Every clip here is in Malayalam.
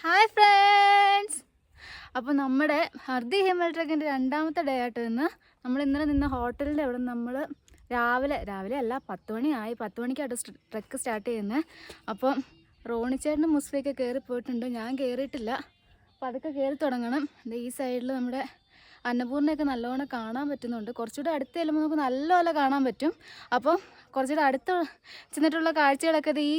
Hi friends. അപ്പോൾ നമ്മുടെ ഹർദി ഹിമൽ ട്രക്കിൻ്റെ രണ്ടാമത്തെ ഡേ ആയിട്ട് നമ്മൾ ഇന്നലെ നിന്ന ഹോട്ടലിൻ്റെ അവിടെ നമ്മൾ രാവിലെ അല്ല 10 മണിയായി. 10 മണിക്കായിട്ട് ട്രക്ക് സ്റ്റാർട്ട് ചെയ്യുന്നത്. അപ്പം റോണിച്ചേട്ടനും മുസ്ഫിയൊക്കെ കയറി പോയിട്ടുണ്ട്, ഞാൻ കയറിയിട്ടില്ല. അപ്പോൾ അതൊക്കെ കയറി തുടങ്ങണം. ഈ സൈഡിൽ നമ്മുടെ അന്നപൂർണ്ണയൊക്കെ നല്ലവണ്ണം കാണാൻ പറ്റുന്നുണ്ട്. കുറച്ചുകൂടെ അടുത്ത് ചെല്ലുമ്പോൾ നമുക്ക് നല്ലപോലെ കാണാൻ പറ്റും. അപ്പം കുറച്ചുകൂടെ അടുത്ത് ചെന്നിട്ടുള്ള കാഴ്ചകളൊക്കെ ഇത് ഈ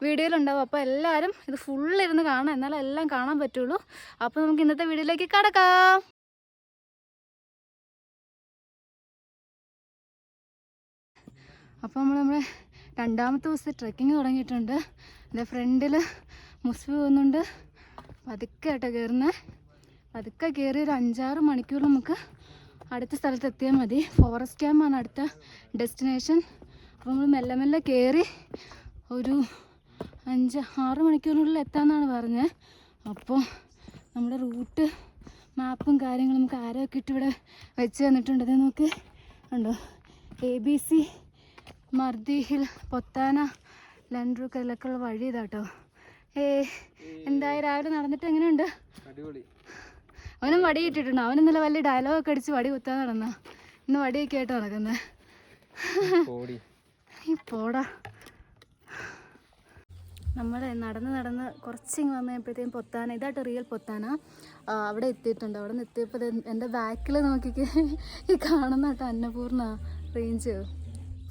വീഡിയോയിലുണ്ടാവും. അപ്പോൾ എല്ലാവരും ഇത് ഫുള്ളിരുന്ന് കാണാം, എന്നാലും എല്ലാം കാണാൻ പറ്റുള്ളൂ. അപ്പോൾ നമുക്ക് ഇന്നത്തെ വീഡിയോയിലേക്ക് കടക്കാം. അപ്പോൾ നമ്മുടെ രണ്ടാമത്തെ ദിവസത്തെ ട്രെക്കിങ് തുടങ്ങിയിട്ടുണ്ട്. എൻ്റെ ഫ്രണ്ടിൽ മുസ്ഫി പോകുന്നുണ്ട്. പതുക്കെ ആട്ടോ കയറുന്നത്. പതുക്കെ കയറി ഒരു 5-6 മണിക്കൂർ നമുക്ക് അടുത്ത സ്ഥലത്ത് എത്തിയാൽ മതി. ഫോറസ്റ്റ് ക്യാമ്പാണ് അടുത്ത ഡെസ്റ്റിനേഷൻ. അപ്പോൾ നമ്മൾ മെല്ലെ മെല്ലെ കയറി ഒരു 5-6 മണിക്കൂറിനുള്ളിൽ എത്താമെന്നാണ് പറഞ്ഞത്. അപ്പോൾ നമ്മുടെ റൂട്ട് മാപ്പും കാര്യങ്ങളും നമുക്ക് ആരൊക്കെ ഇട്ട് ഇവിടെ വെച്ച് തന്നിട്ടുണ്ട്. അത് നോക്കി ഉണ്ടോ, ABC മർദി ഹിൽ, പൊത്താന, ലൻഡ്രൂക്കലൊക്കെ ഉള്ള വഴി ഇതാട്ടോ. എന്തായാലും രാവിലെ നടന്നിട്ട് എങ്ങനെയുണ്ട്? അവനും വടി ഇട്ടിട്ടുണ്ട്. അവൻ ഇന്നലെ വലിയ ഡയലോഗൊക്കെ അടിച്ച് വടി കുത്താൻ നടന്ന, ഇന്ന് വടിയൊക്കെ ആയിട്ട് നടക്കുന്നത്. ഈ പോടാ. നമ്മൾ നടന്ന് കുറച്ചിങ്ങ് വന്നു കഴിയുമ്പോഴത്തേക്കും പൊത്താന, ഇതായിട്ട് റിയൽ പൊത്താന, അവിടെ എത്തിയിട്ടുണ്ട്. അവിടെ നിന്ന് എത്തിയപ്പോൾ എൻ്റെ ബാക്കിൽ നോക്കിക്ക് ഈ കാണുന്ന കേട്ടോ അന്നപൂർണ്ണ റേഞ്ച്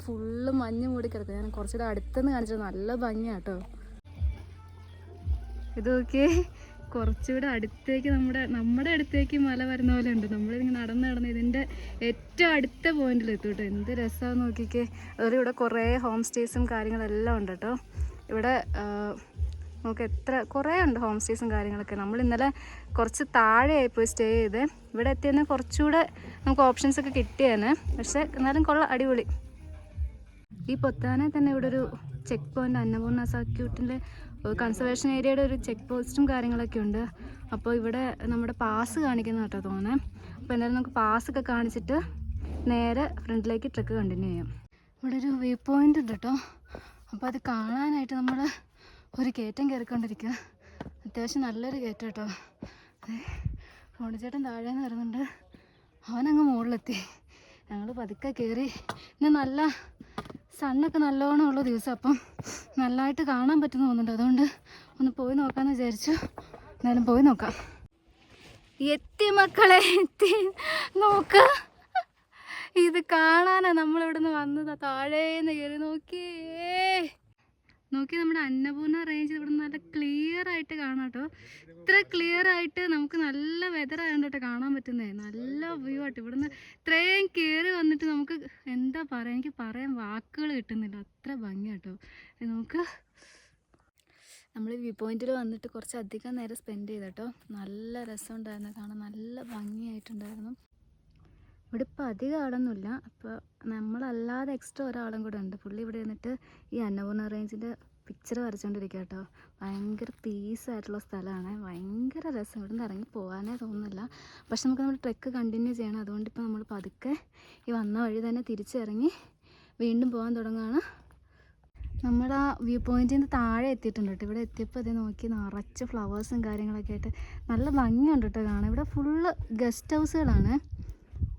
ഫുള്ള് മഞ്ഞ് മൂടി കിടക്കുക. ഞാൻ കുറച്ചുകൂടെ അടുത്തുനിന്ന് കാണിച്ചത് നല്ല ഭംഗിയാട്ടോ. ഇത് നോക്കിയേ, കുറച്ചുകൂടെ അടുത്തേക്ക് നമ്മുടെ അടുത്തേക്ക് മല വരുന്ന പോലെ ഉണ്ട്. നമ്മളിങ്ങനെ നടന്ന് ഇതിൻ്റെ ഏറ്റവും അടുത്ത പോയിന്റിൽ എത്തും കേട്ടോ. എന്ത് രസമാണെന്ന് നോക്കിക്കേ. അതുപോലെ ഇവിടെ കുറേ ഹോം സ്റ്റേസും കാര്യങ്ങളെല്ലാം ഉണ്ട് കേട്ടോ. ഇവിടെ നമുക്ക് കുറേ ഉണ്ട് ഹോം സ്റ്റേസും കാര്യങ്ങളൊക്കെ. നമ്മൾ ഇന്നലെ കുറച്ച് താഴെയായിപ്പോയി സ്റ്റേ ചെയ്ത്. ഇവിടെ എത്തിയതിന് കുറച്ചുകൂടെ നമുക്ക് ഓപ്ഷൻസൊക്കെ കിട്ടിയേനെ. പക്ഷേ എന്നാലും അടിപൊളി. ഈ പൊത്താനെ തന്നെ ഇവിടെ ഒരു ചെക്ക് പോയിൻ്റ്, അന്നപൂർണ്ണ സർക്യൂട്ടിൻ്റെ കൺസർവേഷൻ ഏരിയയുടെ ഒരു ചെക്ക് പോസ്റ്റും കാര്യങ്ങളൊക്കെ ഉണ്ട്. അപ്പോൾ ഇവിടെ നമ്മുടെ പാസ് കാണിക്കുന്ന കേട്ടോ തോന്നേ. അപ്പോൾ എന്തായാലും നമുക്ക് പാസ്സൊക്കെ കാണിച്ചിട്ട് നേരെ ഫ്രണ്ടിലേക്ക് ട്രക്ക് കണ്ടിന്യൂ ചെയ്യാം. ഇവിടെ ഒരു വ്യൂ പോയിൻ്റ് ഉണ്ട് കേട്ടോ. അപ്പോൾ അത് കാണാനായിട്ട് നമ്മൾ ഒരു കയറ്റം കയറിക്കൊണ്ടിരിക്കുക. അത്യാവശ്യം നല്ലൊരു കയറ്റം കേട്ടോ. റോണിച്ചേട്ടൻ താഴേന്ന് വരുന്നുണ്ട്, അവനങ്ങ് മുകളിലെത്തി. ഞങ്ങൾ പതുക്കെ കയറി. ഇന്ന് നല്ല സണ്ണൊക്കെ നല്ലോണം ഉള്ള ദിവസം, അപ്പം നല്ലതായിട്ട് കാണാൻ പറ്റുമെന്ന് തോന്നുന്നുണ്ട്. അതുകൊണ്ട് ഒന്ന് പോയി നോക്കാമെന്ന് വിചാരിച്ചു. എന്നാലും പോയി നോക്കാം. എത്തി മക്കളെ, എത്തി. നോക്ക, ഇത് കാണാനാണ് നമ്മളിവിടെ നിന്ന് വന്നത്. താഴേന്ന് കയറി നോക്കി നമ്മുടെ അന്നപൂർണ്ണ റേഞ്ച് ഇവിടെ നല്ല ക്ലിയർ ആയിട്ട് കാണാം കേട്ടോ. ഇത്ര ക്ലിയർ ആയിട്ട് നമുക്ക് നല്ല വെതർ ആയതുകൊണ്ട് കേട്ടോ കാണാൻ പറ്റുന്നത്. നല്ല വ്യൂ ആട്ടോ. ഇവിടുന്ന് ഇത്രയും കയറി വന്നിട്ട് നമുക്ക് എന്താ പറയുക, എനിക്ക് പറയാൻ വാക്കുകൾ കിട്ടുന്നില്ല, അത്ര ഭംഗി കേട്ടോ. നമുക്ക് നമ്മൾ വ്യൂ പോയിന്റിൽ വന്നിട്ട് കുറച്ചധികം നേരം സ്പെൻഡ് ചെയ്ത് കേട്ടോ. നല്ല രസമുണ്ടായിരുന്നു കാണാൻ, നല്ല ഭംഗിയായിട്ടുണ്ടായിരുന്നു. ഇവിടെ ഇപ്പോൾ അധികം ആളൊന്നുമില്ല. അപ്പോൾ നമ്മളല്ലാതെ എക്സ്ട്രാ ഒരാളും കൂടെ ഉണ്ട്. പുള്ളി ഇവിടെ ഇരുന്നിട്ട് ഈ അന്നപൂർണ്ണ റേഞ്ചിൻ്റെ പിക്ചർ വരച്ചുകൊണ്ടിരിക്കുക കേട്ടോ. ഭയങ്കര പീസായിട്ടുള്ള സ്ഥലമാണ്, ഭയങ്കര രസം. ഇവിടെ നിന്ന് ഇറങ്ങി പോകാനേ തോന്നുന്നില്ല. പക്ഷെ നമുക്ക് നമ്മുടെ ട്രെക്ക് കണ്ടിന്യൂ ചെയ്യണം. അതുകൊണ്ട് ഇപ്പോൾ നമ്മൾ പതുക്കെ ഈ വന്ന വഴി തന്നെ തിരിച്ചിറങ്ങി വീണ്ടും പോകാൻ തുടങ്ങുകയാണ്. നമ്മുടെ ആ വ്യൂ പോയിന്റിൽ നിന്ന് താഴെ എത്തിയിട്ടുണ്ട് കേട്ടോ. ഇവിടെ എത്തിയപ്പോൾ ഇത് നോക്കി നിറച്ച് ഫ്ലവേഴ്സും കാര്യങ്ങളൊക്കെ ആയിട്ട് നല്ല ഭംഗിയുണ്ട് കേട്ടോ കാണാൻ. ഇവിടെ ഫുള്ള് ഗസ്റ്റ് ഹൗസുകളാണ്.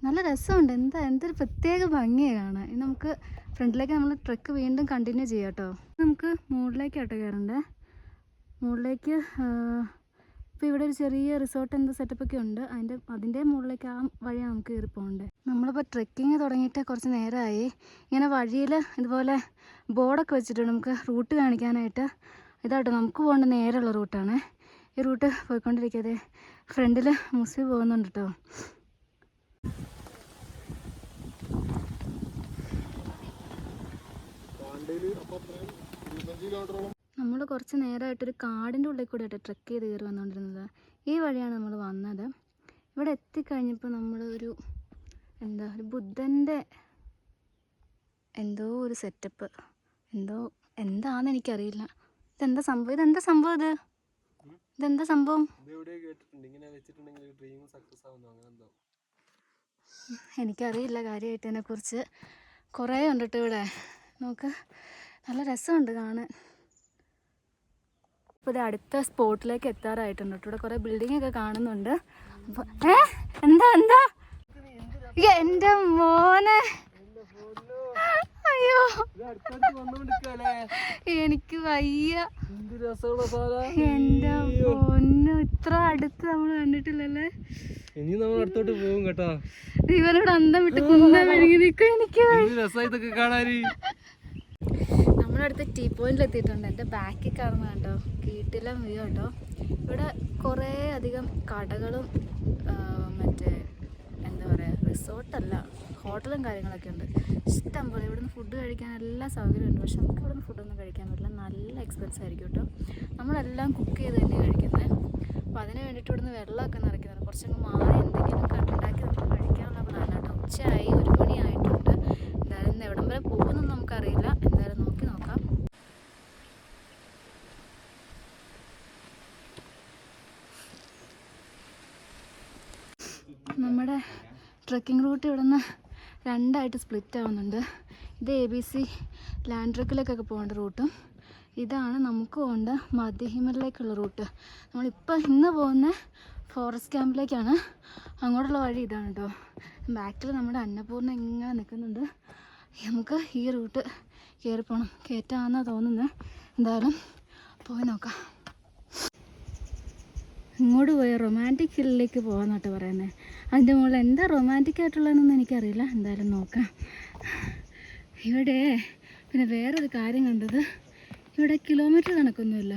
നല്ല രസമുണ്ട്. എന്തൊരു പ്രത്യേക ഭംഗിയാണ് കാണാൻ. ഇനി നമുക്ക് ഫ്രണ്ടിലേക്ക് നമ്മൾ ട്രെക്ക് വീണ്ടും കണ്ടിന്യൂ ചെയ്യാം കേട്ടോ. നമുക്ക് മുകളിലേക്ക് ആട്ടോ കയറണ്ടേ. മുകളിലേക്ക് ഇപ്പോൾ ഇവിടെ ഒരു ചെറിയ റിസോർട്ട് സെറ്റപ്പൊക്കെ ഉണ്ട്. അതിൻ്റെ മുകളിലേക്ക് ആ വഴിയാണ് നമുക്ക് കയറി പോകേണ്ടത്. നമ്മളിപ്പോൾ ട്രെക്കിങ് തുടങ്ങിയിട്ട് കുറച്ച് നേരമായി. ഇങ്ങനെ വഴിയിൽ ഇതുപോലെ ബോർഡൊക്കെ വെച്ചിട്ടുണ്ട് നമുക്ക് റൂട്ട് കാണിക്കാനായിട്ട്. ഇതാട്ടോ നമുക്ക് പോകേണ്ട നേരെയുള്ള റൂട്ടാണ്. ഈ റൂട്ട് പോയിക്കൊണ്ടിരിക്കാതെ ഫ്രണ്ടിൽ മുസ്ഫി പോകുന്നുണ്ട് കേട്ടോ. നമ്മൾ കുറച്ച് നേരമായിട്ടൊരു കാടിൻ്റെ ഉള്ളിൽ കൂടെ ആയിട്ട് ട്രെക്ക് ചെയ്ത് കയറി വന്നുകൊണ്ടിരുന്നത്. ഈ വഴിയാണ് നമ്മൾ വന്നത്. ഇവിടെ എത്തിക്കഴിഞ്ഞപ്പോൾ നമ്മൾ ഒരു ബുദ്ധൻ്റെ എന്തോ ഒരു സെറ്റപ്പ്, എന്താണെന്ന് എനിക്കറിയില്ല. ഇതെന്താ സംഭവം എനിക്കറിയില്ല കാര്യമായിട്ട് ഇതിനെക്കുറിച്ച്. കുറേ ഉണ്ട് കേട്ടോ ഇവിടെ. നോക്ക്, നല്ല രസമുണ്ട് കാണാൻ. ഇപ്പോൾ അടുത്ത സ്പോട്ടിലേക്ക് എത്താറായിട്ടുണ്ട്. ഇവിടെ കുറേ ബിൽഡിംഗ് ഒക്കെ കാണുന്നുണ്ട്. എന്താ എന്താ എൻ്റെ മോനെ, അയ്യോ എനിക്ക് വയ്യ. എൻ്റെ പൊന്നു, ഇത്ര അടുത്ത് നമ്മൾ കണ്ടിട്ടില്ലല്ലേ. ഇനി നമ്മൾ അടുത്തോട്ട് പോകും കേട്ടോ. ഇവനോട് അന്തം വിട്ട് കുന്നം മെഴുകി നിൽക്കും. എനിക്ക് നമ്മളടുത്ത് ടീ പോയിന്റിൽ എത്തിയിട്ടുണ്ട്. എൻ്റെ ബാക്കിൽ കാണുന്ന കേട്ടോ കീട്ടിലെ വ്യൂ കേട്ടോ. ഇവിടെ കുറേ അധികം കടകളും മറ്റേ എന്താ പറയുക, റിസോർട്ടല്ല, ഹോട്ടലും കാര്യങ്ങളൊക്കെ ഉണ്ട്. ഇഷ്ടം പോലെ ഇവിടുന്ന് ഫുഡ് കഴിക്കാൻ എല്ലാ സൗകര്യമുണ്ട്. പക്ഷെ നമുക്ക് ഇവിടുന്ന് ഫുഡൊന്നും കഴിക്കാൻ പറ്റില്ല, നല്ല എക്സ്പെൻസ് ആയിരിക്കും കേട്ടോ. നമ്മളെല്ലാം കുക്ക് ചെയ്ത് തന്നെയാണ് കഴിക്കുന്നത്. അപ്പോൾ അതിന് വേണ്ടിയിട്ട് ഇവിടുന്ന് വെള്ളമൊക്കെ നിറയ്ക്കുന്നുണ്ട്. കുറച്ചങ്ങ് മാറി എന്തെങ്കിലും കണ്ടുണ്ടാക്കി നമുക്ക് കഴിക്കാനുള്ള പ്ലാനാണ് കേട്ടോ. ഉച്ചയായി, 1 മണി ആയിട്ടുണ്ട്. എന്തായാലും ഇന്ന് എവിടം വരെ പോകുമെന്നൊന്നും നമുക്കറിയില്ല. എന്തായാലും നോക്കി നോക്കാം. നമ്മുടെ ട്രെക്കിംഗ് റൂട്ട് ഇവിടെ നിന്ന് 2ആയിട്ട് സ്പ്ലിറ്റ് ആവുന്നുണ്ട്. ഇത് ABC ലാൻഡ് ട്രക്കിലേക്കൊക്കെ പോകേണ്ട റൂട്ടും ഇതാണ് നമുക്ക് പോകേണ്ട മധ്യഹിമലിലേക്കുള്ള റൂട്ട്. നമ്മളിപ്പോൾ ഇന്ന് പോകുന്ന ഫോറസ്റ്റ് ക്യാമ്പിലേക്കാണ്. അങ്ങോട്ടുള്ള വഴി ഇതാണ് കേട്ടോ. ബാക്കിൽ നമ്മുടെ അന്നപൂർണ്ണ ഇങ്ങനെ നിൽക്കുന്നുണ്ട്. നമുക്ക് ഈ റൂട്ട് കയറി പോകണം. കയറ്റാമെന്നാണ് തോന്നുന്നത്. എന്തായാലും പോയി നോക്കാം. ഇങ്ങോട്ട് പോയി റൊമാൻറ്റിക് ഹില്ലിലേക്ക് പോകാമെന്നോട്ട് പറയുന്നത്. അതിൻ്റെ മുകളിൽ എന്താ റൊമാൻറ്റിക് ആയിട്ടുള്ളതെന്നൊന്നും എനിക്കറിയില്ല. എന്തായാലും നോക്കാം. ഇവിടെ പിന്നെ വേറൊരു കാര്യം കണ്ടത്, ഇവിടെ കിലോമീറ്റർ കണക്കൊന്നുമില്ല.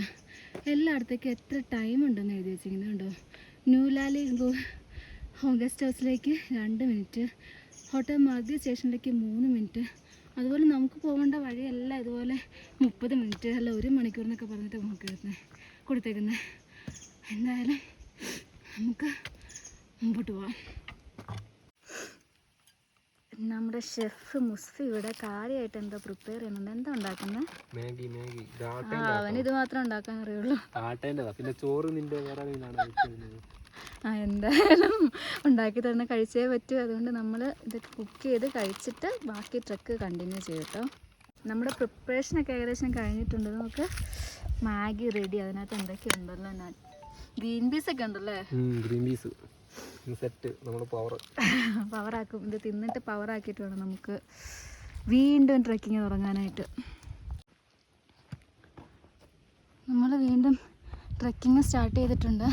എല്ലായിടത്തേക്കും എത്ര ടൈം ഉണ്ടെന്ന് എഴുതി വെച്ചിരിക്കുന്നത് കണ്ടോ. ന്യൂലാലി ഗസ്റ്റ് ഹൗസിലേക്ക് 2 മിനിറ്റ്, ഹോട്ടൽ മധ്യ സ്റ്റേഷനിലേക്ക് 3 മിനിറ്റ്. അതുപോലെ നമുക്ക് പോകേണ്ട വഴിയെല്ലാം ഇതുപോലെ 30 മിനിറ്റ് അല്ല 1 മണിക്കൂർ എന്നൊക്കെ പറഞ്ഞിട്ട് നമുക്ക് കൊടുത്തേക്കുന്നത്. എന്തായാലും നമുക്ക് മുമ്പോട്ട് പോവാം. നമ്മുടെ ഷെഫ് മുസ്ഫി ഇവിടെ കാര്യമായിട്ട് എന്താ പ്രിപ്പയർ ചെയ്യുന്നുണ്ട്. എന്താ ഉണ്ടാക്കുന്നത്? അവന് ഇത് മാത്രം ഉണ്ടാക്കാൻ അറിയുള്ളൂ. പിന്നെ ചോറ് എന്തായാലും ഉണ്ടാക്കി തരുന്ന കഴിച്ചേ പറ്റൂ. അതുകൊണ്ട് നമ്മൾ ഇത് കുക്ക് ചെയ്ത് കഴിച്ചിട്ട് ബാക്കി ട്രക്ക് കണ്ടിന്യൂ ചെയ്യും കേട്ടോ. നമ്മുടെ പ്രിപ്പറേഷനൊക്കെ ഏകദേശം കഴിഞ്ഞിട്ടുണ്ട്. നമുക്ക് മാഗി റെഡി. അതിനകത്ത് എന്തൊക്കെയുണ്ടല്ലോ, ഞാൻ ഗ്രീൻ പീസ് ഒക്കെ ഉണ്ടല്ലേ. ഗ്രീൻ പീസ് സെറ്റ് നമ്മൾ പവറാക്കും. ഇത് തിന്നിട്ട് പവറാക്കിയിട്ട് വേണം നമുക്ക് വീണ്ടും ട്രെക്കിങ് തുടങ്ങാനായിട്ട്. നമ്മൾ വീണ്ടും ട്രെക്കിങ് സ്റ്റാർട്ട് ചെയ്തിട്ടുണ്ട്.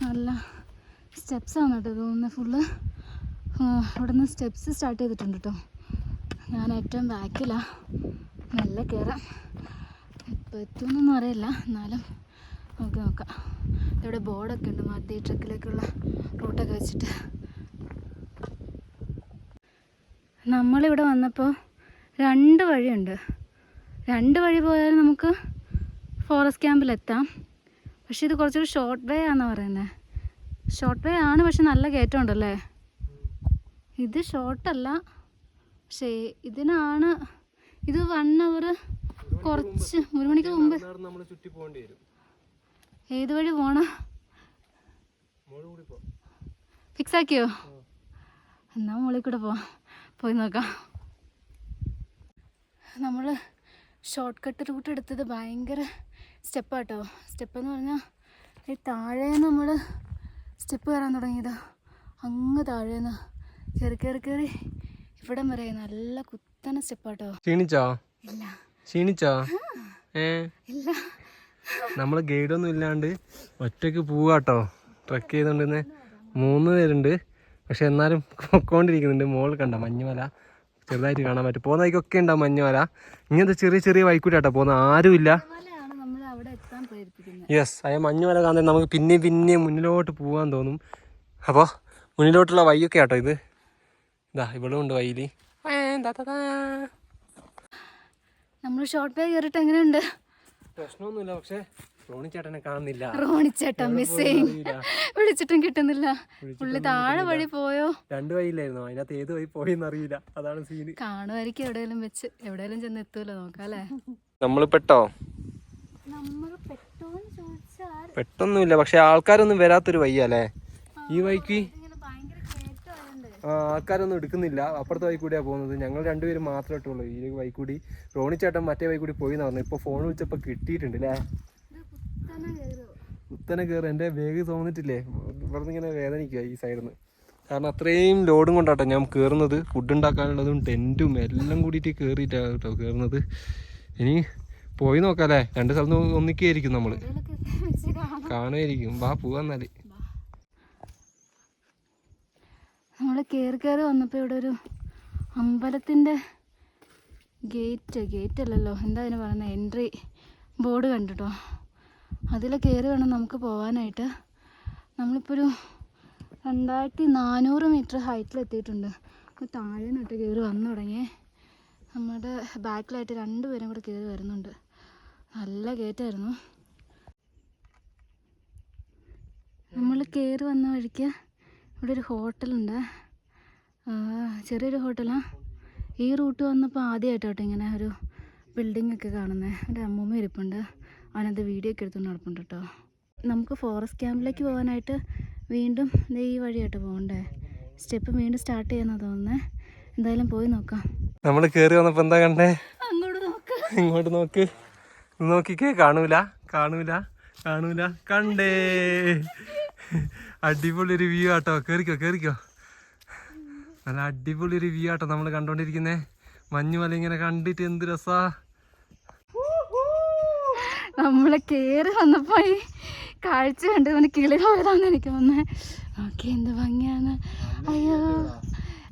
നല്ല സ്റ്റെപ്സാണ് കേട്ടോ തോന്നുന്നത്. ഫുള്ള് ഇവിടെ നിന്ന് സ്റ്റെപ്സ് സ്റ്റാർട്ട് ചെയ്തിട്ടുണ്ട് കേട്ടോ. ഞാൻ ഏറ്റവും ബാക്കിലാണ്. മെല്ലെ കയറാം. ഇപ്പോൾ എത്തുമെന്നൊന്നും അറിയില്ല, എന്നാലും നമുക്ക് നോക്കാം. ഇവിടെ ബോർഡൊക്കെ ഉണ്ട് മധ്യ ട്രക്കിലേക്കുള്ള റൂട്ടൊക്കെ വെച്ചിട്ട്. നമ്മളിവിടെ വന്നപ്പോൾ 2 വഴിയുണ്ട്. 2 വഴി പോയാലും നമുക്ക് ഫോറസ്റ്റ് ക്യാമ്പിലെത്താം. പക്ഷേ ഇത് കുറച്ചൊരു ഷോർട്ട് വേ ആണെന്ന് പറയുന്നത്. ഷോർട്ട് വേ ആണ്, പക്ഷെ നല്ല കയറ്റം ഉണ്ടല്ലേ. ഇത് ഷോർട്ടല്ല, പക്ഷേ ഇതിനാണ്. ഇത് 1 അവർ കുറച്ച് 1 മണിക്ക് മുമ്പ്. ഏത് വഴി പോണം? ഫിക്സ് ആക്കിയോ? എന്നാൽ മുകളിൽ കൂടെ പോയി നോക്കാം. നമ്മൾ ഷോർട്ട് കട്ട് റൂട്ട് എടുത്തത് ഭയങ്കര സ്റ്റെപ്പാട്ടോ. സ്റ്റെപ്പെന്ന് പറഞ്ഞാൽ ഈ താഴേന്ന് നമ്മൾ സ്റ്റെപ്പ് കയറാൻ തുടങ്ങിയതാ. അങ്ങ് താഴേന്ന് കയറി ഇവിടം വരെ നല്ല കുത്തനെ സ്റ്റെപ്പാട്ടോ. ക്ഷീണിച്ചോ? ഇല്ല, നമ്മൾ ഗൈഡൊന്നും ഇല്ലാണ്ട് ഒറ്റയ്ക്ക് പോവാട്ടോ. ട്രക്ക് ചെയ്തുകൊണ്ടിരുന്ന 3 പേരുണ്ട്. പക്ഷെ എന്നാലും പൊക്കോണ്ടിരിക്കുന്നുണ്ട്. മുകളിൽ കണ്ട മഞ്ഞുമല ചെറുതായിട്ട് കാണാൻ പറ്റും. പോകുന്ന വഴിക്കൊക്കെ ഉണ്ടാവും മഞ്ഞുമല. ഇങ്ങനത്തെ ചെറിയ വഴിക്കൂട്ടാട്ടോ പോകുന്ന. ആരുമില്ല. യെസ്, അയ മഞ്ഞുമല കാണാൻ നമുക്ക് പിന്നെ മുന്നിലോട്ട് പോകാൻ തോന്നും. അപ്പോൾ മുന്നിലോട്ടുള്ള വഴിയൊക്കെ ആട്ടോ ഇത്. ഇതാ ഇവിടെ ഉണ്ട് വഴിയിൽ. നമ്മൾ ഷോർട്ട് വേ കയറിയിട്ട് എങ്ങനെയുണ്ട്? പ്രശ്നമൊന്നുമില്ല. പക്ഷെ റോണിച്ചേട്ടനെ കാണുന്നില്ല. റോണിച്ചേട്ടൻ മിസ്സിങ്. വിളിച്ചിട്ടും കിട്ടുന്നില്ല. പുള്ളി താഴെ വഴി പോയോ? 2 വഴിയില്ലായിരുന്നു. അതിനകത്ത് ഏത് വഴി പോയെന്ന് അറിയില്ല. അതാണ് സീന്. കാണുമായിരിക്കും എവിടെയെങ്കിലും വെച്ച്. എവിടെയെങ്കിലും ചെന്ന് എത്തൂല്ലോ, നോക്കാം അല്ലേ. നമ്മൾ പെട്ടോന്ന് ചോദിച്ചാൽ പെട്ടൊന്നുമില്ല. പക്ഷെ ആൾക്കാരൊന്നും വരാത്തൊരു വഴിയല്ലേ ഈ വഴിക്ക്. ആൾക്കാരൊന്നും എടുക്കുന്നില്ല. അപ്പുറത്തെ വഴി കൂടിയാണ് പോകുന്നത്. ഞങ്ങൾ 2 പേരും മാത്രമേ ഇട്ടുള്ളൂ ഈ വഴി കൂടി. റോണിച്ചേട്ടൻ മറ്റേ വഴി കൂടി പോയി എന്ന് പറഞ്ഞു. ഇപ്പോൾ ഫോൺ വിളിച്ചപ്പോൾ കിട്ടിയിട്ടുണ്ട് അല്ലേ. കുത്തനെ കയറി. എൻ്റെ ബാഗ് തോന്നിട്ടില്ലേ, ഇവിടെ ഇങ്ങനെ വേദനിക്കുക ഈ സൈഡിൽ നിന്ന്. കാരണം അത്രയും ലോഡും കൊണ്ടാട്ടോ ഞാൻ കയറുന്നത്. ഫുഡ് ഉണ്ടാക്കാനുള്ളതും ടെൻറ്റും എല്ലാം കൂടിയിട്ട് കയറിയിട്ടാണ് കേട്ടോ കയറുന്നത്. ഇനി പോയി നോക്കാല്ലേ, 2 സ്ഥലത്ത് ഒന്നിക്കായിരിക്കും നമ്മൾ കാണുമായിരിക്കും. വാ പോവാന്നാല്. നമ്മൾ കയറി വന്നപ്പോൾ ഇവിടെ ഒരു അമ്പലത്തിൻ്റെ ഗേറ്റ് അല്ലല്ലോ, എന്താ അതിന് പറയുന്നത്, എൻട്രി ബോർഡ് കണ്ടിട്ടോ. അതിൽ കയറി വേണം നമുക്ക് പോകാനായിട്ട്. നമ്മളിപ്പോൾ ഒരു 2400 മീറ്റർ ഹൈറ്റിലെത്തിയിട്ടുണ്ട്. അപ്പോൾ താഴെ നിന്നിട്ട് കയറി വന്നു തുടങ്ങിയേ. നമ്മുടെ ബാക്കിലായിട്ട് 2 പേരും കൂടെ കയറി വരുന്നുണ്ട്. നല്ല കയറ്റായിരുന്നു. നമ്മൾ കയറി വന്ന വഴിക്ക് ഇവിടെ ഒരു ഹോട്ടലുണ്ട്, ചെറിയൊരു ഹോട്ടലാണ്. ഈ റൂട്ട് വന്നപ്പോൾ ആദ്യമായിട്ടോട്ടെ ഇങ്ങനെ ഒരു ബിൽഡിംഗ് ഒക്കെ കാണുന്നത്. ഒരു അമ്മൂമ്മ ഇരിപ്പുണ്ട്, അവനത് വീഡിയോ ഒക്കെ എടുത്തുകൊണ്ട് നടപ്പുണ്ട് കേട്ടോ. നമുക്ക് ഫോറസ്റ്റ് ക്യാമ്പിലേക്ക് പോകാനായിട്ട് വീണ്ടും ഈ വഴിയായിട്ട് പോകണ്ടേ. സ്റ്റെപ്പ് വീണ്ടും സ്റ്റാർട്ട് ചെയ്യുന്ന തോന്നുന്നത്. എന്തായാലും പോയി നോക്കാം. നമ്മൾ കയറി വന്നപ്പോൾ എന്താ കണ്ടേ? അങ്ങോട്ട് നോക്ക്, ഇങ്ങോട്ട് നോക്ക്. നോക്കിക്കേ, കാണൂല കണ്ടേ. അടിപൊളി ഒരു വ്യൂ ആട്ടോ. കേറിക്കോ. നല്ല അടിപൊളി ഒരു വ്യൂ ആട്ടോ നമ്മൾ കണ്ടോണ്ടിരിക്കുന്നേ. മഞ്ഞുമല ഇങ്ങനെ കണ്ടിട്ട് എന്ത് രസാ. നമ്മളെ കയറി വന്നപ്പോ ഈ കാഴ്ച കണ്ട് അവന് കിളി പോയതാന്ന് എനിക്ക് വന്നേ. ഓക്കെ, എന്ത് ഭംഗിയാണ്. അയ്യോ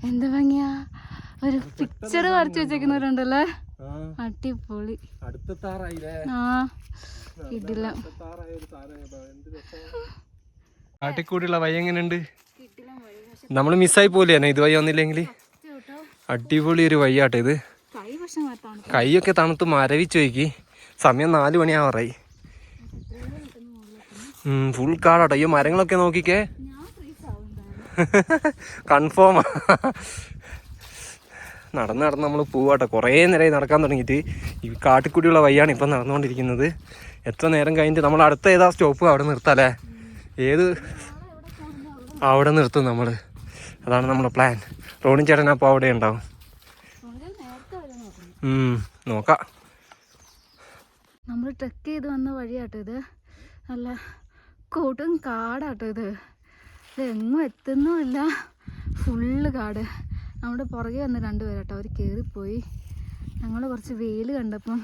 എന്ത് ഭംഗിയാ. ഒരു പിക്ചർ വരച്ചു വെച്ചേക്കുന്നവരുണ്ടല്ലേ, അടിപൊളി. ആ കിട്ടില്ല. കാട്ടിക്കൂടിയുള്ള വഴി എങ്ങനെയുണ്ട്? നമ്മൾ മിസ്സായി പോലെ ഇത് വഴി വന്നില്ലെങ്കിൽ. അടിപൊളി ഒരു വഴിയാട്ടോ ഇത്. കൈയൊക്കെ തണുത്ത് മരവിച്ച് നോക്കി. സമയം 4 മണിയാവാറായി. ഫുൾ കാടാട്ടോ. ഈ മരങ്ങളൊക്കെ നോക്കിക്കേ, കൺഫേമാ. നടന്ന് നമ്മൾ പോവാട്ടോ. കുറേ നേരമായി നടക്കാൻ തുടങ്ങിയിട്ട്. ഈ കാട്ടിക്കൂടിയുള്ള വഴിയാണ് ഇപ്പം നടന്നുകൊണ്ടിരിക്കുന്നത്. എത്ര നേരം കഴിഞ്ഞിട്ട് നമ്മൾ അടുത്ത ഏതാ സ്റ്റോപ്പ് അവിടെ നിർത്താല്ലേ? അവിടെ നിർത്തും നമ്മൾ. അതാണ് നമ്മുടെ പ്ലാൻ. റോണിൻ ചേട്ടൻ അപ്പോൾ അവിടെ ഉണ്ടാവും. നോക്കാം. നമ്മൾ ട്രെക്ക് ചെയ്ത് വന്ന വഴിയാട്ടോ ഇത്. നല്ല കൊടും കാടാട്ടോ ഇത്. ഇതെങ്ങും എത്തുന്നുമില്ല, ഫുള്ള് കാട്. നമ്മുടെ പുറകെ വന്ന് 2 പേരാട്ടോ, അവർ കയറിപ്പോയി. ഞങ്ങൾ കുറച്ച് വെയിൽ കണ്ടപ്പം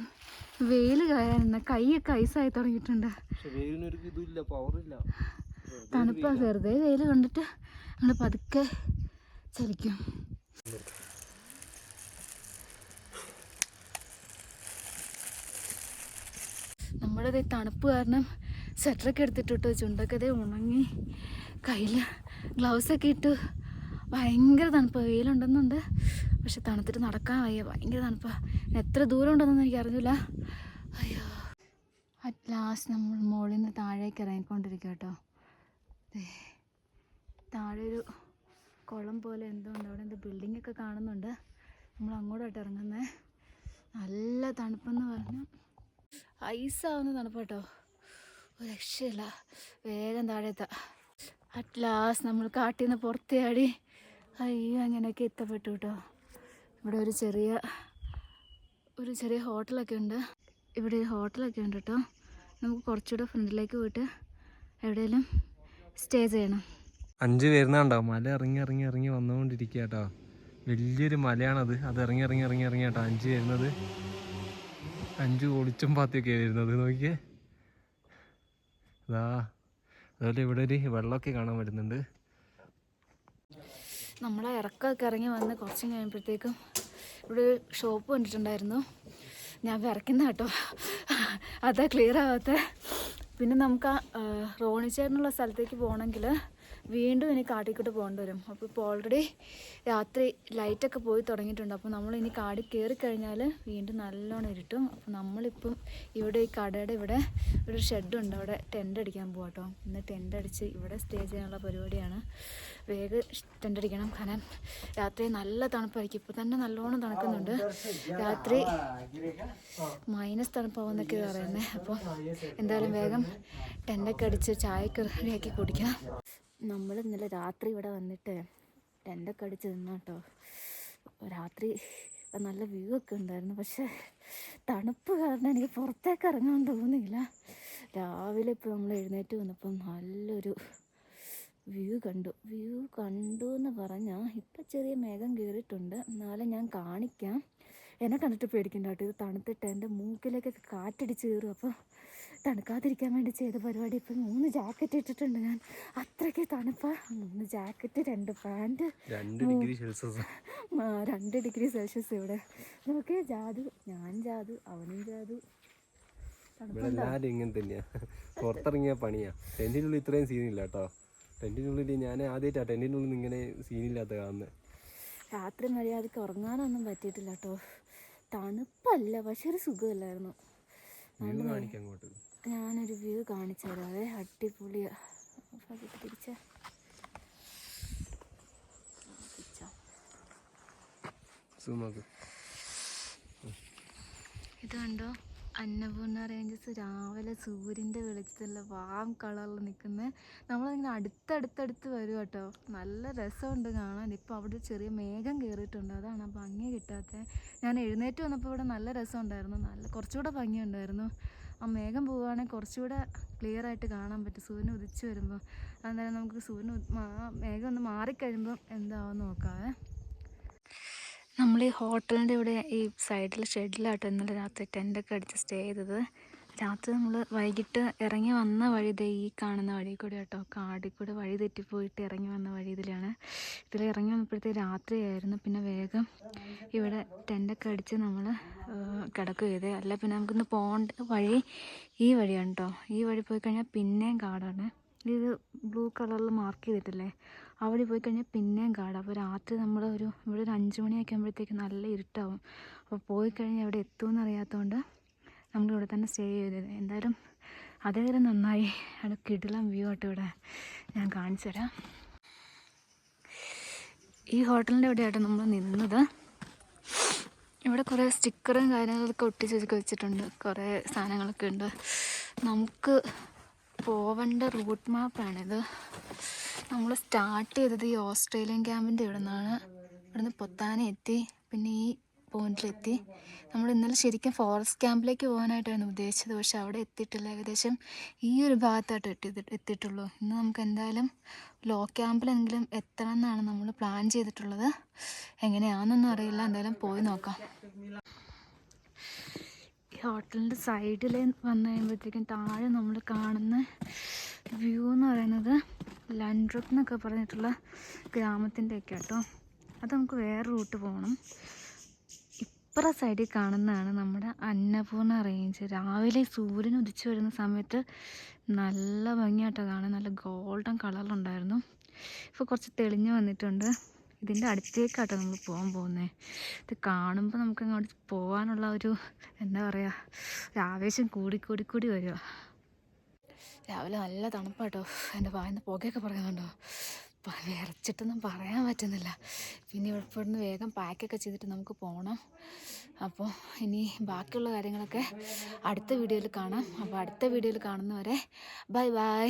വെയിൽ കയറാനിരുന്ന കൈയൊക്കെ ഐസായി തുടങ്ങിയിട്ടുണ്ട്. തണുപ്പാ. വെറുതെ വെയിൽ കണ്ടിട്ട് ഞങ്ങൾ പതുക്കെ ചലിക്കും. നമ്മുടെ തണുപ്പ് കാരണം സ്വെറ്ററൊക്കെ എടുത്തിട്ടിട്ടു. ചുണ്ടൊക്കെ അതേ ഉണങ്ങി. കയ്യിൽ ഗ്ലൗസൊക്കെ ഇട്ടു. ഭയങ്കര തണുപ്പാണ്. വെയിലുണ്ടെന്നുണ്ട്, പക്ഷെ തണുത്തിട്ട് നടക്കാൻ വയ്യ. ഭയങ്കര തണുപ്പാണ്. എത്ര ദൂരം ഉണ്ടെന്നൊന്നും എനിക്ക് അറിഞ്ഞില്ല. അയ്യോ, അറ്റ് ലാസ്റ്റ് നമ്മൾ മുകളിൽ നിന്ന് താഴേക്ക് ഇറങ്ങിക്കൊണ്ടിരിക്കുക കേട്ടോ. താഴെ ഒരു കുളം പോലെ എന്തോ ഉണ്ട്. അവിടെ എന്തോ ബിൽഡിംഗ് ഒക്കെ കാണുന്നുണ്ട്. നമ്മൾ അങ്ങോട്ടായിട്ട് ഇറങ്ങുന്നത്. നല്ല തണുപ്പെന്ന് പറഞ്ഞു, ഐസാവുന്ന തണുപ്പ് കേട്ടോ. ഒരു രക്ഷയില്ല. വേഗം താഴെ എത്താം. അറ്റ് ലാസ്റ്റ് നമ്മൾ കാട്ടിൽ നിന്ന് പുറത്തേടി. അയ്യോ, അങ്ങനെയൊക്കെ എത്തപ്പെട്ടു കേട്ടോ. ഇവിടെ ഒരു ചെറിയ ഹോട്ടലൊക്കെ ഉണ്ട്. ഇവിടെ ഒരു ഹോട്ടലൊക്കെ ഉണ്ട് കേട്ടോ. നമുക്ക് കുറച്ചുകൂടെ ഫ്രണ്ടിലേക്ക് പോയിട്ട് എവിടെയെങ്കിലും സ്റ്റേ ചെയ്യണം. 5 പേരുന്നുണ്ടോ. മല ഇറങ്ങി വന്നുകൊണ്ടിരിക്കുക കേട്ടോ. വലിയൊരു മലയാണത്. അത് ഇറങ്ങി കേട്ടോ 5 വരുന്നത്. 5 ഒളിച്ചും പാത്തിയൊക്കെ വരുന്നത്. നോക്കിയേ. അതുപോലെ ഇവിടെ ഒരു വെള്ളമൊക്കെ കാണാൻ പറ്റുന്നുണ്ട്. നമ്മളെ ഇറക്കമൊക്കെ ഇറങ്ങി വന്ന് കുറച്ചും കഴിയുമ്പോഴത്തേക്കും ഇവിടെ ഒരു ഷോപ്പ് കണ്ടിട്ടുണ്ടായിരുന്നു. ഞാൻ വിറയ്ക്കുന്ന കേട്ടോ, അതാ ക്ലിയർ ആവാത്ത. പിന്നെ നമുക്ക് റോണിച്ചേട്ടനുള്ള സ്ഥലത്തേക്ക് പോകണമെങ്കിൽ വീണ്ടും ഇനി കാട്ടിക്കൂട്ട് പോകേണ്ടി വരും. അപ്പോൾ ഇപ്പോൾ ഓൾറെഡി രാത്രി ലൈറ്റൊക്കെ പോയി തുടങ്ങിയിട്ടുണ്ട്. അപ്പോൾ നമ്മൾ ഇനി കാടി കയറി കഴിഞ്ഞാൽ വീണ്ടും നല്ലോണം ഇരുട്ടും. അപ്പോൾ നമ്മളിപ്പം ഇവിടെ ഈ കടയുടെ ഇവിടെ ഒരു ഷെഡുണ്ട്, അവിടെ ടെൻ്റ് അടിക്കാൻ പോകാം കേട്ടോ. ഇന്ന് ടെൻ്റ് അടിച്ച് ഇവിടെ സ്റ്റേ ചെയ്യാനുള്ള പരിപാടിയാണ്. വേഗം ടെൻ്റ് അടിക്കണം, കാരണം രാത്രി നല്ല തണുപ്പായിരിക്കും. ഇപ്പോൾ തന്നെ നല്ലോണം തണുക്കുന്നുണ്ട്. രാത്രി മൈനസ് തണുപ്പാവുന്നൊക്കെ പറയുന്നത്. അപ്പോൾ എന്തായാലും വേഗം ടെൻ്റൊക്കെ അടിച്ച് ചായയൊക്കെ റെഡിയാക്കി കുടിക്കാം. നമ്മൾ ഇന്നലെ രാത്രി ഇവിടെ വന്നിട്ട് ടെൻ്റൊക്കെ അടിച്ച് നിന്നു കേട്ടോ. രാത്രി നല്ല വ്യൂ ഒക്കെ ഉണ്ടായിരുന്നു, പക്ഷേ തണുപ്പ് കാരണം എനിക്ക് പുറത്തേക്ക് ഇറങ്ങാൻ തോന്നിയില്ല. രാവിലെ ഇപ്പോൾ നമ്മൾ എഴുന്നേറ്റ് വന്നപ്പോൾ നല്ലൊരു വ്യൂ കണ്ടു എന്ന് പറഞ്ഞാൽ ഇപ്പം ചെറിയ മേഘം കയറിയിട്ടുണ്ട്. എന്നാലും ഞാൻ കാണിക്കാം. എന്നെ കണ്ടിട്ട് പേടിക്കണ്ട കേട്ടോ, ഇത് തണുത്തിട്ട് എൻ്റെ മൂക്കിലേക്കൊക്കെ കാറ്റടിച്ച് കയറും. അപ്പോൾ തണുക്കാതിരിക്കാൻ വേണ്ടി ചെയ്ത പരിപാടി. ഇപ്പം 3 ജാക്കറ്റ് ഇട്ടിട്ടുണ്ട് ഞാൻ, അത്രയ്ക്ക് തണുപ്പാണ്. 3 ജാക്കറ്റ് 2 പാൻറ്റ്, 2 ഡിഗ്രി സെൽഷ്യസ് ഇവിടെ. നോക്കിയേ ജാതു, ഞാൻ ജാതു, അവനും ജാതു. എല്ലാവരും ഇങ്ങനെ തന്നെയാ, പുറത്തിറങ്ങിയ പണിയാ. ടെൻറ്റിനുള്ളിൽ ഇത്രയും സീനില്ല കേട്ടോ. ടെൻറ്റിനുള്ളിൽ ഞാൻ ആദ്യമായിട്ടാണ് ടെൻറ്റിനുള്ളിൽ ഇങ്ങനെ സീനില്ലാത്ത കാണുന്നത്. രാത്രി മര്യാദയ്ക്ക് ഉറങ്ങാനൊന്നും പറ്റിയിട്ടില്ല കേട്ടോ. തണുപ്പല്ല, പക്ഷെ ഒരു സുഖമില്ലായിരുന്നു. ഞാനൊരു വ്യൂ കാണിച്ചു തരാവേ, അടിപൊളിയാ. തിരിച്ച ഇത് കണ്ടോ, അന്നപൂർണ റേഞ്ചസ് രാവിലെ സൂര്യൻ്റെ വെളിച്ചത്തിൽ വാം കളറിൽ നിൽക്കുന്നത്. നമ്മളിങ്ങനെ അടുത്തടുത്തടുത്ത് വരും കേട്ടോ. നല്ല രസമുണ്ട് കാണാൻ. ഇപ്പോൾ അവിടെ ചെറിയ മേഘം കയറിയിട്ടുണ്ട്, അതാണ് ആ ഭംഗി കിട്ടാത്തത്. ഞാൻ എഴുന്നേറ്റ് വന്നപ്പോൾ ഇവിടെ നല്ല രസമുണ്ടായിരുന്നു, കുറച്ചുകൂടെ ഭംഗിയുണ്ടായിരുന്നു. ആ മേഘം പോവുകയാണെങ്കിൽ കുറച്ചുകൂടെ ക്ലിയർ ആയിട്ട് കാണാൻ പറ്റും സൂര്യൻ ഉദിച്ച് വരുമ്പോൾ. അന്നേരം നമുക്ക് മേഘം ഒന്ന് മാറിക്കഴിയുമ്പോൾ എന്താവും നോക്കാവേ. നമ്മൾ ഈ ഹോട്ടലിൻ്റെ ഇവിടെ ഈ സൈഡിൽ ഷെഡിലാട്ടോ ഇന്നലെ രാത്രി ടെൻ്റൊക്കെ അടിച്ച് സ്റ്റേ ചെയ്തത്. രാത്രി നമ്മൾ വൈകിട്ട് ഇറങ്ങി വന്ന വഴി ഈ കാണുന്ന വഴി കൂടെ കേട്ടോ, കാടിൽ കൂടെ വഴി തെറ്റിപ്പോയിട്ട് ഇറങ്ങി വന്ന വഴി ഇതിലാണ്. ഇതിൽ ഇറങ്ങി വന്നപ്പോഴത്തേക്ക് രാത്രിയായിരുന്നു. പിന്നെ വേഗം ഇവിടെ ടെൻ്റൊക്കെ അടിച്ച് നമ്മൾ കിടക്കുക ചെയ്തേ. അല്ല പിന്നെ നമുക്കിന്ന് പോകേണ്ട വഴി ഈ വഴിയാണ് കേട്ടോ. ഈ വഴി പോയി കഴിഞ്ഞാൽ പിന്നെയും കാടാണ്. ഇത് ബ്ലൂ കളറിൽ മാർക്ക് ചെയ്തിട്ടില്ലേ, അവിടെ പോയി കഴിഞ്ഞാൽ പിന്നെയും കാടാണ്. അപ്പോൾ രാത്രി നമ്മൾ ഇവിടെ ഒരു 5 മണിയൊക്കെ ആകുമ്പോഴത്തേക്ക് നല്ല ഇരുട്ടാവും. അപ്പോൾ പോയി കഴിഞ്ഞാൽ എവിടെ എത്തുമെന്ന് അറിയാത്തതുകൊണ്ട് നമ്മളിവിടെ തന്നെ സ്റ്റേ ചെയ്തത്. എന്തായാലും അതേവരെ നന്നായി. അവിടെ കിടിലം വ്യൂ ആയിട്ട് ഇവിടെ ഞാൻ കാണിച്ചു തരാം. ഈ ഹോട്ടലിൻ്റെ ഇവിടെയായിട്ട് നമ്മൾ നിന്നത്. ഇവിടെ കുറേ സ്റ്റിക്കറും കാര്യങ്ങളൊക്കെ ഒട്ടിച്ചൊക്കെ വെച്ചിട്ടുണ്ട്, കുറേ സാധനങ്ങളൊക്കെ ഉണ്ട്. നമുക്ക് പോവേണ്ട റൂട്ട് മാപ്പാണിത്. നമ്മൾ സ്റ്റാർട്ട് ചെയ്തത് ഈ ഓസ്ട്രേലിയൻ ക്യാമ്പിൻ്റെ ഇവിടെ നിന്നാണ്. ഇവിടുന്ന് പൊത്താനെ എത്തി, പിന്നെ ഈ പോയിന്റിലെത്തി. നമ്മൾ ഇന്നലെ ശരിക്കും ഫോറസ്റ്റ് ക്യാമ്പിലേക്ക് പോകാനായിട്ടായിരുന്നു ഉദ്ദേശിച്ചത്, പക്ഷെ അവിടെ എത്തിയിട്ടില്ല. ഏകദേശം ഈ ഒരു ഭാഗത്തായിട്ട് എത്തിയിട്ടുള്ളൂ. ഇന്ന് നമുക്ക് എന്തായാലും ലോ ക്യാമ്പിലെങ്കിലും എത്തണം എന്നാണ് നമ്മൾ പ്ലാൻ ചെയ്തിട്ടുള്ളത്. എങ്ങനെയാണെന്നൊന്നും അറിയില്ല, എന്തായാലും പോയി നോക്കാം. ഈ ഹോട്ടലിൻ്റെ സൈഡിൽ വന്നു കഴിയുമ്പോഴത്തേക്കും താഴെ നമ്മൾ കാണുന്ന വ്യൂ എന്ന് പറയുന്നത് ലൻഡ്രപ്പ് എന്നൊക്കെ പറഞ്ഞിട്ടുള്ള ഗ്രാമത്തിൻ്റെയൊക്കെ കേട്ടോ. അത് നമുക്ക് വേറെ റൂട്ട് പോകണം. ഇപ്പുറ സൈഡിൽ കാണുന്നതാണ് നമ്മുടെ അന്നപൂർണ റേഞ്ച്. രാവിലെ സൂര്യൻ ഉദിച്ചു വരുന്ന സമയത്ത് നല്ല ഭംഗിയായിട്ടോ കാണാൻ, നല്ല ഗോൾഡൻ കളറിലുണ്ടായിരുന്നു. ഇപ്പോൾ കുറച്ച് തെളിഞ്ഞ് വന്നിട്ടുണ്ട്. ഇതിൻ്റെ അടുത്തേക്കാട്ടോ നമ്മൾ പോകാൻ പോകുന്നത്. ഇത് കാണുമ്പോൾ നമുക്ക് അങ്ങോട്ട് പോകാനുള്ള ഒരു എന്താ പറയുക, ഒരു ആവേശം കൂടി വരിക. രാവിലെ നല്ല തണുപ്പാട്ടോ. എൻ്റെ വായന്ന് പുകയൊക്കെ പറയുന്നുണ്ടോ, വിറച്ചിട്ടൊന്നും പറയാൻ പറ്റുന്നില്ല. പിന്നെ ഇവിടുന്ന് വേഗം പാക്കൊക്കെ ചെയ്തിട്ട് നമുക്ക് പോകണം. അപ്പോൾ ഇനി ബാക്കിയുള്ള കാര്യങ്ങളൊക്കെ അടുത്ത വീഡിയോയിൽ കാണാം. അപ്പോൾ അടുത്ത വീഡിയോയിൽ കാണുന്നവരെ ബൈ.